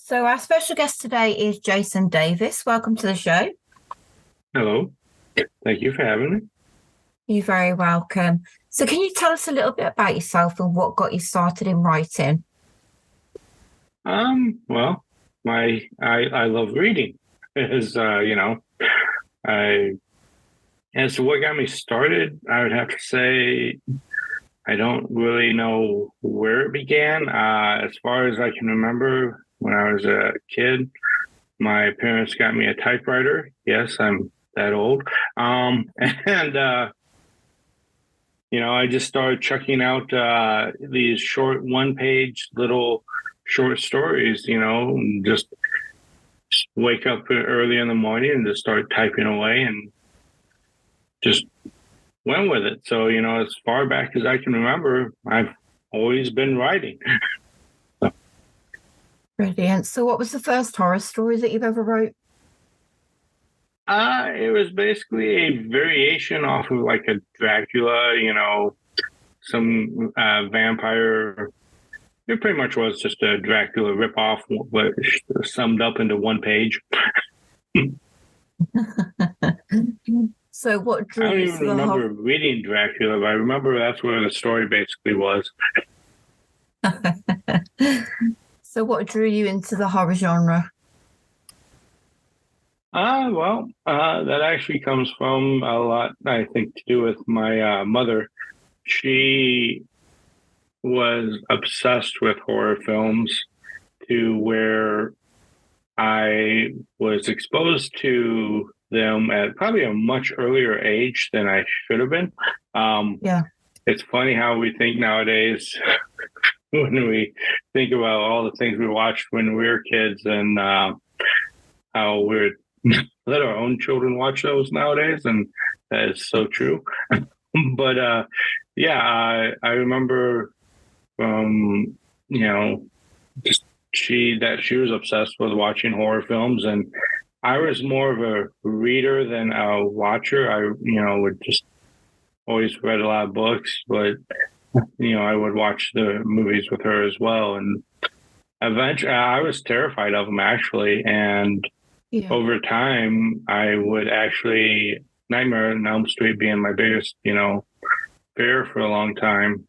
So our special guest today is Jason Davis. Welcome to the show. Hello. Thank you for having me. You're very welcome. So can you tell us a little bit about yourself and what got you started in writing? Well, I love reading. Is I as to what got me started, I would have to say I don't really know where it began. As far as I can remember, when I was a kid, my parents got me a typewriter. Yes, I'm that old. And I just started checking out these short one-page little short stories, and just wake up early in the morning and just start typing away and just went with it. So, as far back as I can remember, I've always been writing. Brilliant. So what was the first horror story that you've ever wrote? It was basically a variation off of like a Dracula, some vampire. It pretty much was just a Dracula ripoff, but summed up into one page. So what I drew don't you even to the remember reading Dracula, but I remember that's where the story basically was. So what drew you into the horror genre? That actually comes from a lot, I think, to do with my mother. She was obsessed with horror films to where I was exposed to them at probably a much earlier age than I should have been. Um, Yeah. it's funny how we think nowadays when we think about all the things we watched when we were kids and how we're let our own children watch those nowadays, and that is so true. But yeah, I remember, um, you know, just she was obsessed with watching horror films, and I was more of a reader than a watcher. I would just always read a lot of books, but I would watch the movies with her as well, and eventually I was terrified of them actually, and Yeah. over time, I would actually Nightmare on Elm Street being my biggest, fear for a long time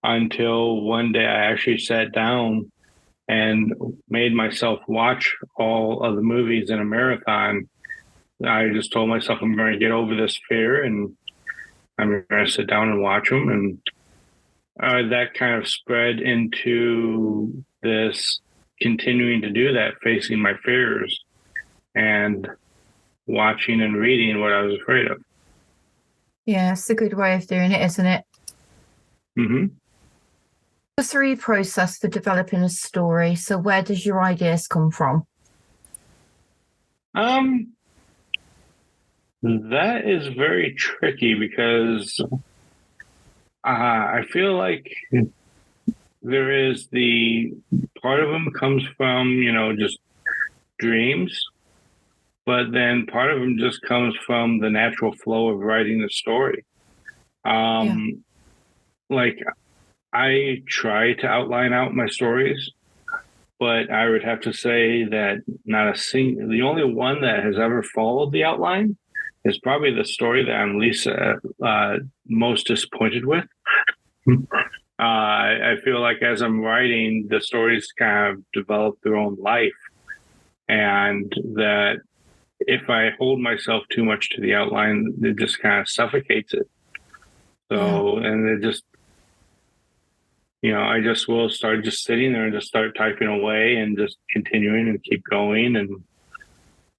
until one day I actually sat down and made myself watch all of the movies in a marathon. I just told myself I'm going to get over this fear and I'm going to sit down and watch them. And that kind of spread into this continuing to do that, facing my fears and watching and reading what I was afraid of. Yeah, it's a good way of doing it, isn't it? Mm-hmm. The three process for developing a story. So where does your ideas come from? Um, that is very tricky because I feel like there is the part of them comes from, just dreams, but then part of them just comes from the natural flow of writing the story. Yeah. Um, like I try to outline out my stories, but I would have to say that not a single, the only one that has ever followed the outline is probably the story that I'm least most disappointed with. I feel like as I'm writing, the stories kind of develop their own life, and that if I hold myself too much to the outline, it just kind of suffocates it. Yeah. So, and it just, I just will start just sitting there and just start typing away and just continuing and keep going. And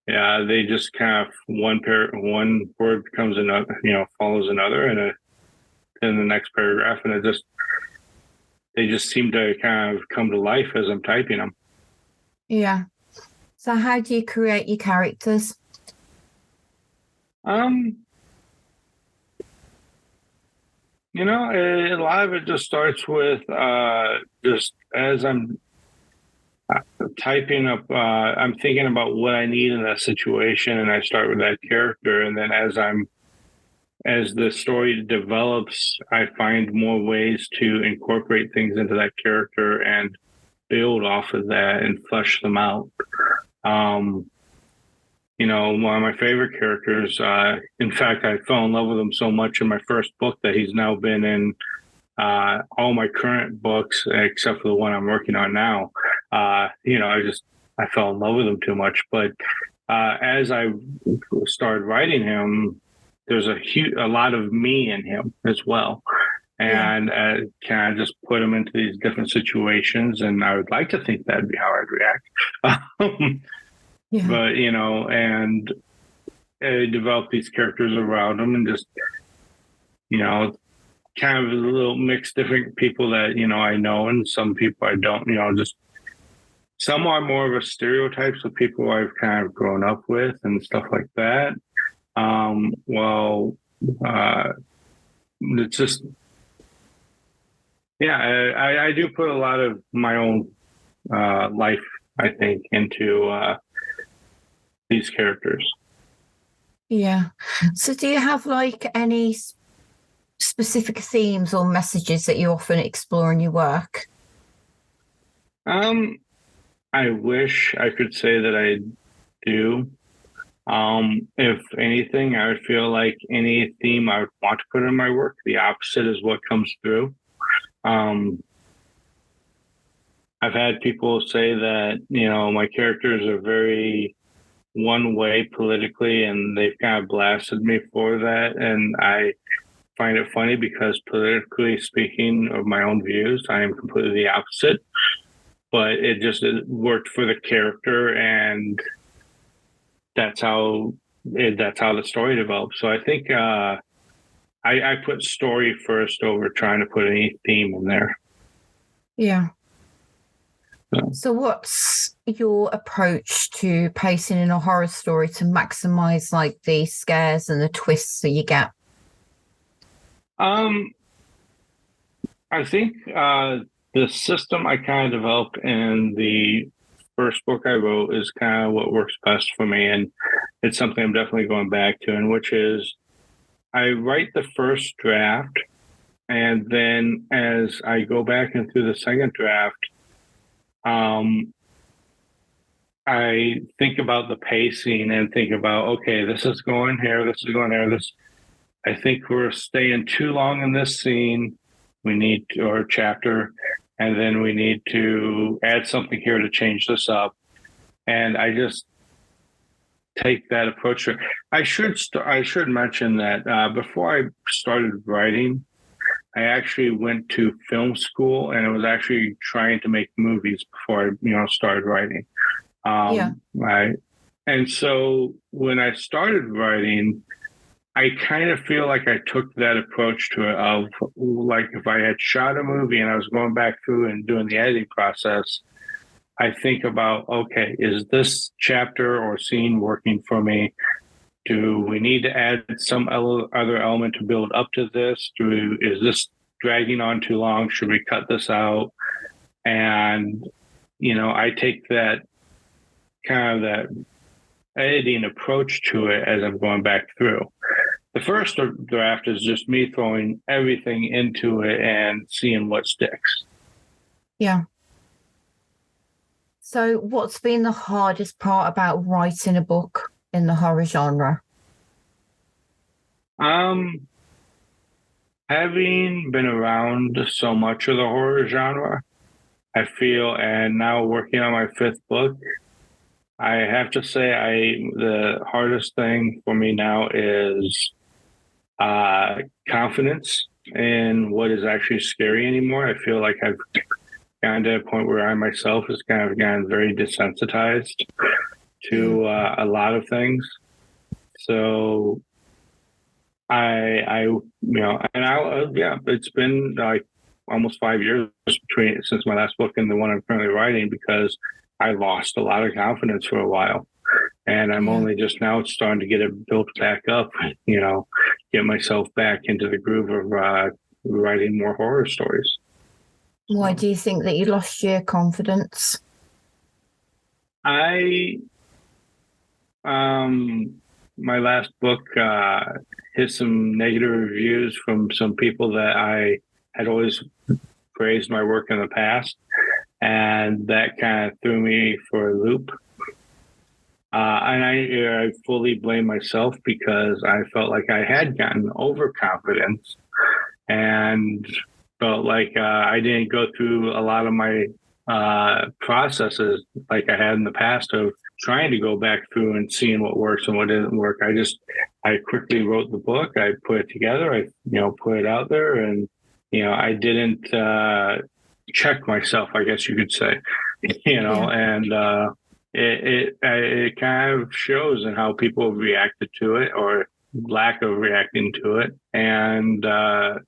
yeah, they just kind of one word becomes another, follows another, and in the next paragraph, and they just seem to kind of come to life as I'm typing them. Yeah. So how do you create your characters? Um, a lot of it just starts with just as I'm typing up, I'm thinking about what I need in that situation, and I start with that character, and then as the story develops, I find more ways to incorporate things into that character and build off of that and flesh them out. One of my favorite characters, in fact, I fell in love with him so much in my first book that he's now been in all my current books, except for the one I'm working on now. I fell in love with him too much. But as I started writing him, there's a lot of me in him as well. And can I just put him into these different situations? And I would like to think that'd be how I'd react. But, and I developed these characters around him and just, kind of a little mix different people that, I know and some people I don't, just some are more of a stereotypes of people I've kind of grown up with and stuff like that. It's just, I do put a lot of my own life, I think, into these characters. Yeah. So do you have like any specific themes or messages that you often explore in your work? I wish I could say that I do. If anything, I would feel like any theme I would want to put in my work, the opposite is what comes through. I've had people say that, my characters are very one way politically, and they've kind of blasted me for that. And I find it funny because politically speaking of my own views, I am completely the opposite. But it worked for the character, and that's how the story developed. So I think I put story first over trying to put any theme in there. Yeah. So what's your approach to pacing in a horror story to maximize like the scares and the twists that you get? I think the system I kind of developed in the first book I wrote is kind of what works best for me. And it's something I'm definitely going back to, and which is I write the first draft. And then as I go back into the second draft, I think about the pacing and think about, okay, this is going here, this is going there. I think we're staying too long in this scene. Or chapter, and then we need to add something here to change this up. And I just take that approach. I should mention that before I started writing, I actually went to film school, and I was actually trying to make movies before I, started writing. And so when I started writing, I kind of feel like I took that approach to it of like if I had shot a movie and I was going back through and doing the editing process, I think about, okay, is this chapter or scene working for me? Do we need to add some other element to build up to this? Is this dragging on too long? Should we cut this out? And, I take that kind of that editing approach to it as I'm going back through. The first draft is just me throwing everything into it and seeing what sticks. Yeah. So what's been the hardest part about writing a book in the horror genre? Having been around so much of the horror genre, I feel, and now working on my fifth book, I have to say the hardest thing for me now is confidence in what is actually scary anymore. I feel like I've gotten to a point where I myself has kind of gotten very desensitized to a lot of things. So it's been like almost 5 years since my last book and the one I'm currently writing, because I lost a lot of confidence for a while. And I'm only just now starting to get it built back up, get myself back into the groove of writing more horror stories. Why do you think that you lost your confidence? My last book hit some negative reviews from some people that I had always praised my work in the past. and that kind of threw me for a loop. And I fully blame myself because I felt like I had gotten overconfident and felt like I didn't go through a lot of my processes like I had in the past of trying to go back through and seeing what works and what didn't work. I quickly wrote the book. I put it together. I put it out there, and I didn't check myself, I guess you could say, and it kind of shows in how people reacted to it or lack of reacting to it, and I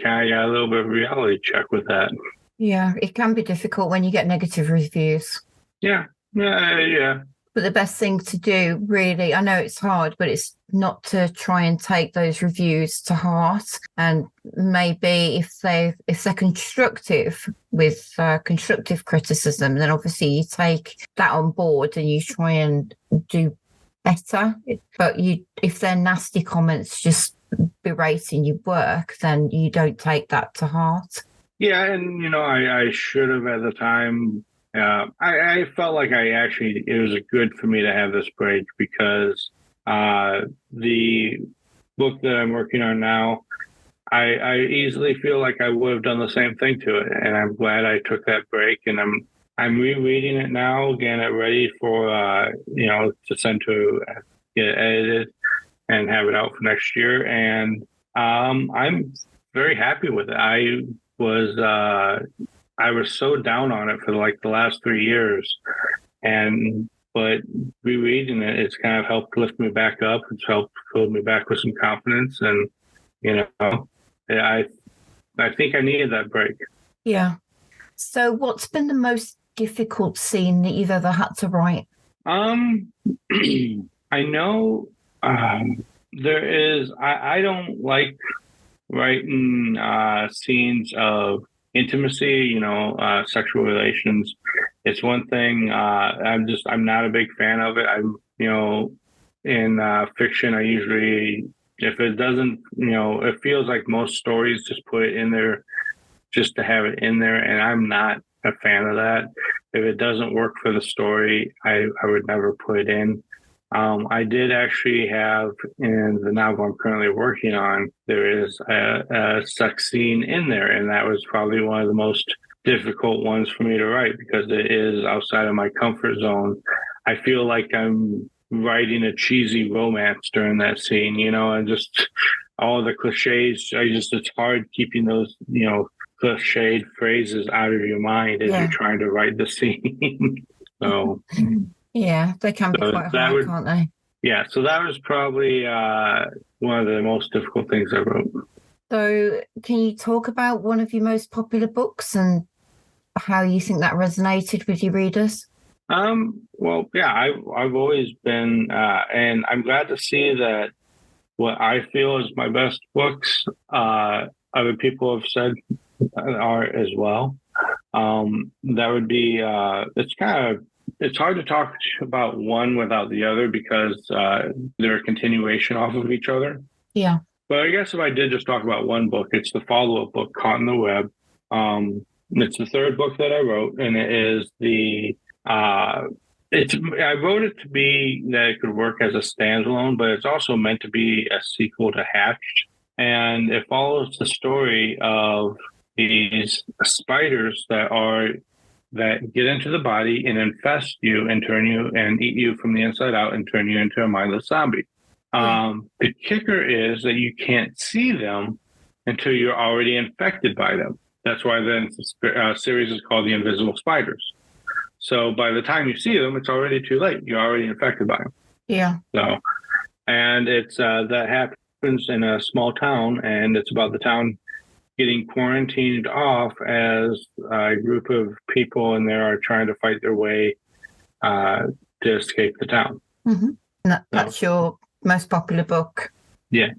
kind of got a little bit of a reality check with that. Yeah, it can be difficult when you get negative reviews. Yeah. But the best thing to do, really, I know it's hard, but it's not to try and take those reviews to heart. And maybe if they're constructive with constructive criticism, then obviously you take that on board and you try and do better. But if they're nasty comments, just berating your work, then you don't take that to heart. Yeah, and I should have at the time. I felt like it was good for me to have this break because the book that I'm working on now, I easily feel like I would have done the same thing to it, and I'm glad I took that break. And I'm rereading it now, getting it ready for to send to get it edited and have it out for next year. And I'm very happy with it. I was so down on it for like the last 3 years, but rereading it, it's kind of helped lift me back up. It's helped fill me back with some confidence, and I think I needed that break. Yeah. So, what's been the most difficult scene that you've ever had to write? I know there is. I don't like writing scenes of intimacy, sexual relations. It's one thing. I'm not a big fan of it. In fiction, I usually, if it doesn't, it feels like most stories just put it in there just to have it in there. And I'm not a fan of that. If it doesn't work for the story, I would never put it in. I did actually have in the novel I'm currently working on, there is a sex scene in there, and that was probably one of the most difficult ones for me to write because it is outside of my comfort zone. I feel like I'm writing a cheesy romance during that scene, and just all the cliches. It's hard keeping those, cliched phrases out of your mind as you're trying to write the scene. So. Yeah, they can be quite hard, can't they? Yeah, so that was probably one of the most difficult things I wrote. So can you talk about one of your most popular books and how you think that resonated with your readers? Well, yeah, I've always been, and I'm glad to see that what I feel is my best books, other people have said are as well. That would be, it's hard to talk about one without the other because they're a continuation off of each other. Yeah. But I guess if I did just talk about one book, it's the follow-up book, Caught in the Web. It's the third book that I wrote, and it is I wrote it to be that it could work as a standalone, but it's also meant to be a sequel to Hatched. And it follows the story of these spiders that get into the body and infest you and turn you and eat you from the inside out and turn you into a mindless zombie. The kicker is that you can't see them until you're already infected by them. That's why the series is called The Invisible Spiders. So by the time you see them, it's already too late. You're already infected by them. Yeah. So, and it's that happens in a small town, and it's about the town getting quarantined off as a group of people in there are trying to fight their way to escape the town. Mm-hmm. That's your most popular book. Yeah.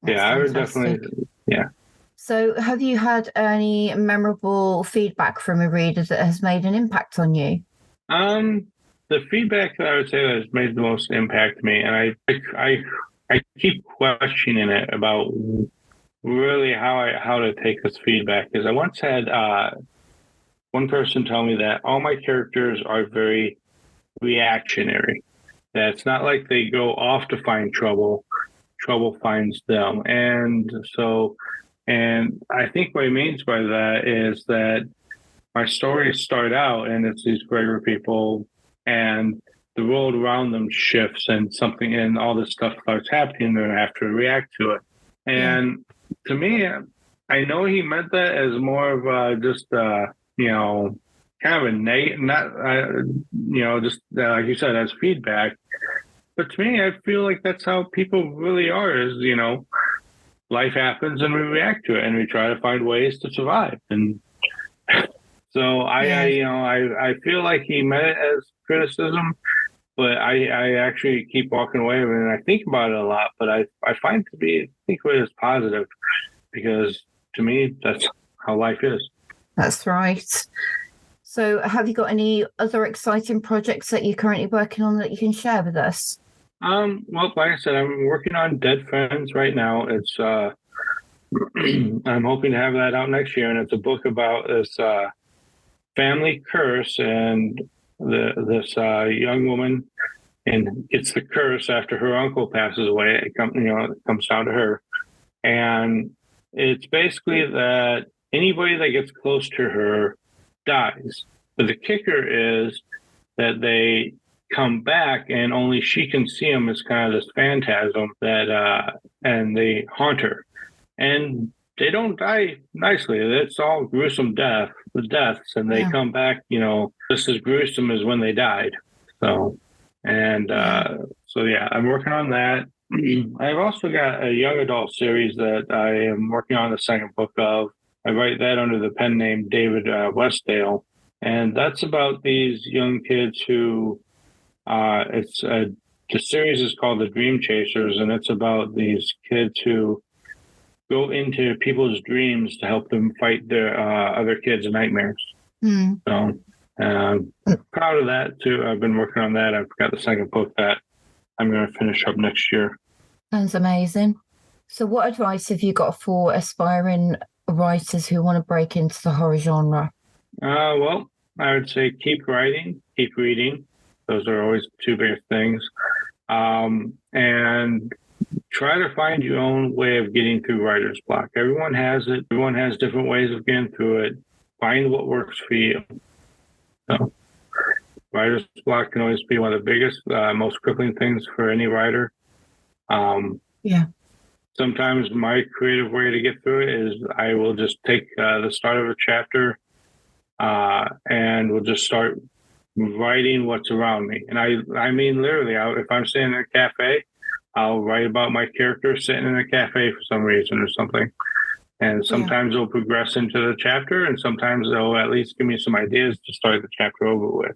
That's I would definitely. Yeah. So have you had any memorable feedback from a reader that has made an impact on you? The feedback that I would say that has made the most impact to me, and I keep questioning it about really how to take this feedback, is I once had one person told me that all my characters are very reactionary. That it's not like they go off to find trouble. Trouble finds them. And I think what he means by that is that my stories start out and it's these regular people and the world around them shifts and something and all this stuff starts happening and they have to react to it. And to me, I know he meant that as more of just, kind of a negative, not, just like you said, as feedback. But to me, I feel like that's how people really are is, life happens and we react to it and we try to find ways to survive. And so I feel like he meant it as criticism, but I actually keep walking away and I think about it a lot, but I find think of it as positive because to me, that's how life is. That's right. So have you got any other exciting projects that you're currently working on that you can share with us? Well, like I said, I'm working on Dead Friends right now. It's I'm hoping to have that out next year, and it's a book about this family curse and this young woman and gets the curse after her uncle passes away. It comes down to her, and it's basically that anybody that gets close to her dies. But the kicker is that they come back and only she can see them as kind of this phantasm that and they haunt her. And they don't die nicely. It's all gruesome deaths, and they come back, just as gruesome as when they died. So, I'm working on that. I've also got a young adult series that I am working on the second book of. I write that under the pen name David Westdale. And that's about these young kids who the series is called The Dream Chasers, and it's about these kids who go into people's dreams to help them fight their other kids' nightmares. So I'm proud of that too. I've been working on that. I've got the second book that I'm going to finish up next year. Sounds amazing. So what advice have you got for aspiring writers who want to break into the horror genre? Well, I would say keep writing, keep reading. Those are always two biggest things. And try to find your own way of getting through writer's block. Everyone has it. Everyone has different ways of getting through it. Find what works for you. So, writer's block can always be one of the biggest, most crippling things for any writer. Sometimes my creative way to get through it is I will just take the start of a chapter and we'll just start writing what's around me. And I mean, literally, if I'm sitting in a cafe, I'll write about my character sitting in a cafe for some reason or something. And sometimes it'll progress into the chapter, and sometimes they'll at least give me some ideas to start the chapter over with.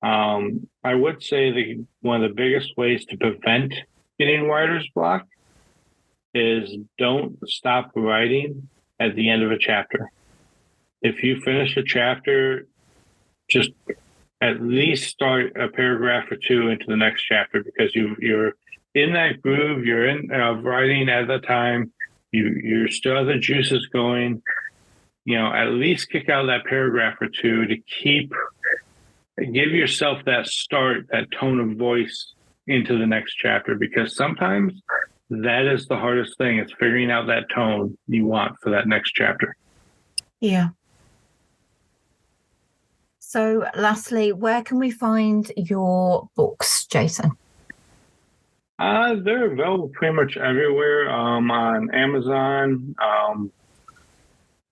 I would say that one of the biggest ways to prevent getting writer's block is don't stop writing at the end of a chapter. If you finish a chapter, just at least start a paragraph or two into the next chapter, because you're in that groove, you're in writing at the time, you still have the juices going, at least kick out that paragraph or two to give yourself that start, that tone of voice into the next chapter, because sometimes that is the hardest thing. It's figuring out that tone you want for that next chapter. Yeah. So lastly, where can we find your books, Jason? They're available pretty much everywhere, on Amazon.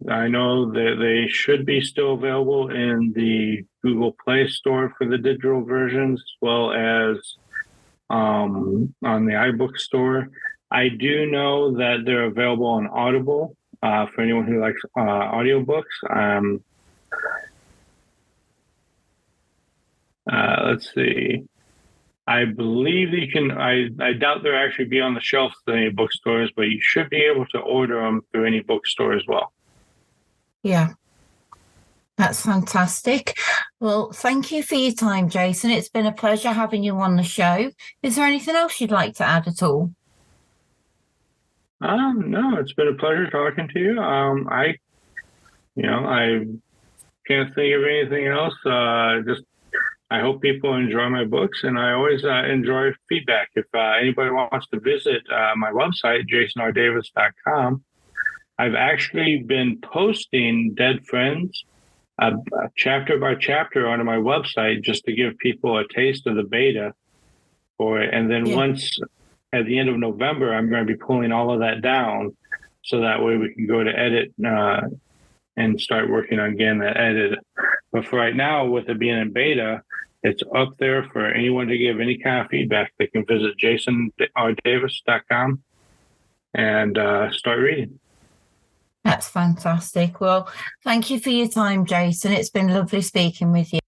I know that they should be still available in the Google Play Store for the digital versions, as well as on the iBook store. I do know that they're available on Audible for anyone who likes audiobooks. Let's see. I believe you can. I doubt they'll actually be on the shelves at any bookstores, but you should be able to order them through any bookstore as well. Yeah, that's fantastic. Well, thank you for your time, Jason. It's been a pleasure having you on the show. Is there anything else you'd like to add at all? No, it's been a pleasure talking to you. I can't think of anything else. Just I hope people enjoy my books, and I always enjoy feedback. If anybody wants to visit my website, jasonrdavis.com, I've actually been posting Dead Friends chapter by chapter onto my website just to give people a taste of the beta for it. And then once at the end of November, I'm going to be pulling all of that down so that way we can go to edit and start working on getting that edited. But for right now, with it being in beta, it's up there for anyone to give any kind of feedback. They can visit jasonrdavis.com and start reading. That's fantastic. Well, thank you for your time, Jason. It's been lovely speaking with you.